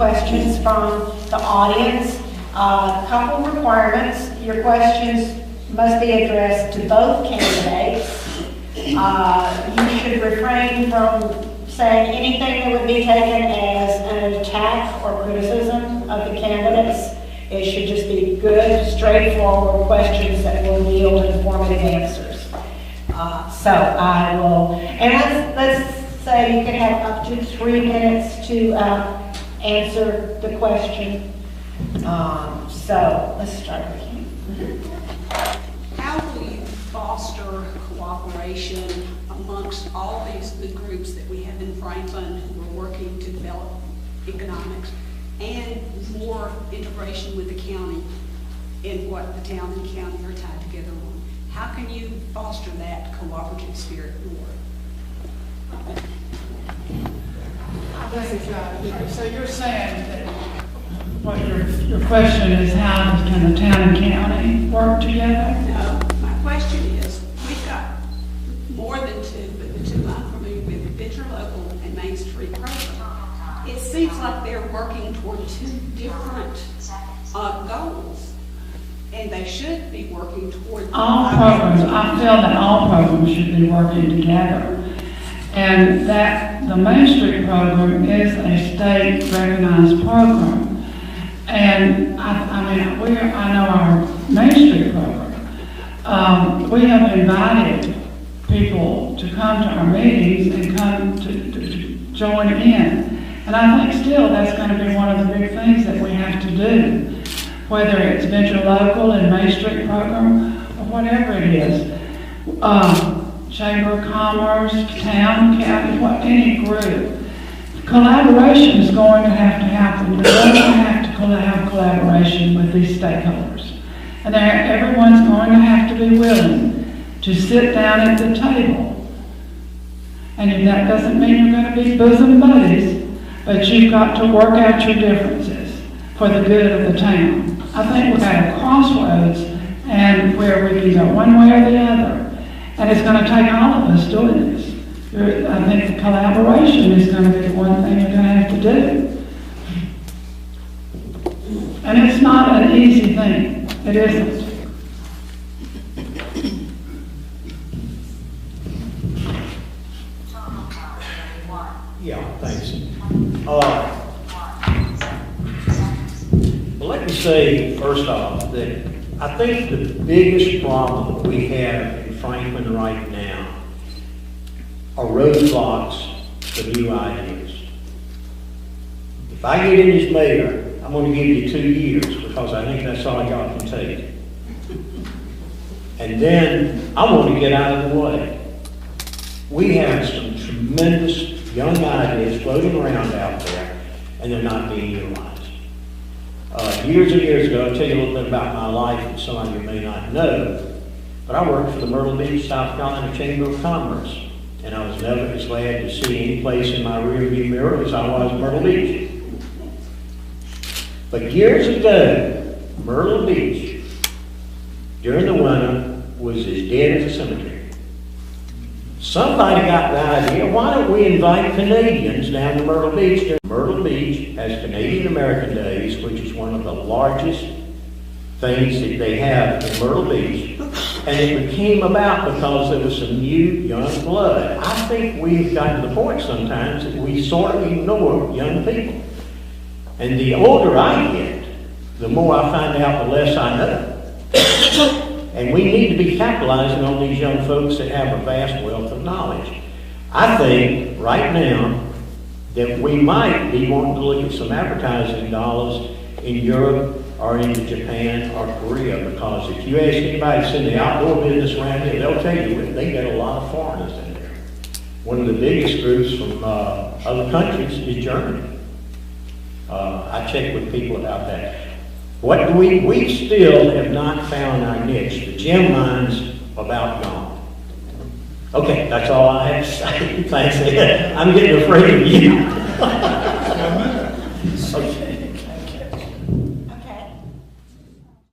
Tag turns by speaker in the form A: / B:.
A: questions from the audience. A couple requirements. Your questions must be addressed to both candidates. You should refrain from saying anything that would be taken as an attack or criticism of the candidates. It should just be good, straightforward questions that will yield informative answers. So I will, and let's say you can have up to 3 minutes to answer the question. So let's start with you.
B: How will you foster cooperation amongst all these good groups that we have in Franklin who are working to develop economics and more integration with the county in what the town and county are tied together on? How can you foster that cooperative spirit more?
C: So you're saying that what your question is, how can the town and county work together?
B: No, my question is, we've got more than 2, but the 2 I'm familiar with, Venture Local and Main Street Program. It seems like they're working toward 2 different goals, and they should be working toward
C: all programs. I feel that all programs should be working together, and that the Main Street program is a state-recognized program. And I know our Main Street program. We have invited people to come to our meetings and come to join in. And I think still that's going to be one of the big things that we have to do, whether it's Venture Local and Main Street program or whatever it is. Chamber of Commerce, town, county, any group. Collaboration is going to happen. You're going to have to have collaboration with these stakeholders. And everyone's going to have to be willing to sit down at the table. And if that doesn't mean you're going to be bosom buddies, but you've got to work out your differences for the good of the town. I think we're at a crossroads and where we can go one way or the other. And it's going to take all of us doing this. I think the collaboration is going to be the one thing you're going to have to do. And it's not an easy thing. It isn't.
D: Yeah, thanks. Well, let me say, first off, that I think the biggest problem that we have in Franklin right now are roadblocks for new ideas. If I get in as mayor, I'm going to give you 2 years because I think that's all y'all can take. And then I want to get out of the way. We have some tremendous young ideas floating around out there, and they're not being utilized. Years and years ago, I'll tell you a little bit about my life that some of you may not know, but I worked for the Myrtle Beach, South Carolina Chamber of Commerce. And I was never as glad to see any place in my rearview mirror as I was Myrtle Beach. But years ago, Myrtle Beach, during the winter, was as dead as a cemetery. Somebody got the idea, why don't we invite Canadians down to Myrtle Beach? Myrtle Beach has Canadian American Days, which is one of the largest things that they have in Myrtle Beach. And it became about because there was some new young blood. I think we've gotten to the point sometimes that we sort of ignore young people. And the older I get, the more I find out, the less I know. And we need to be capitalizing on these young folks that have a vast wealth of knowledge. I think right now that we might be wanting to look at some advertising dollars in Europe or into Japan or Korea, because if you ask anybody that's in the outdoor business around here, they'll tell you they get a lot of foreigners in there. One of the biggest groups from other countries is Germany. I checked with people about that. What do we still have not found our niche. The gem mine's about gone. Okay, that's all I have to say. Thanks. I'm getting afraid of you. Okay.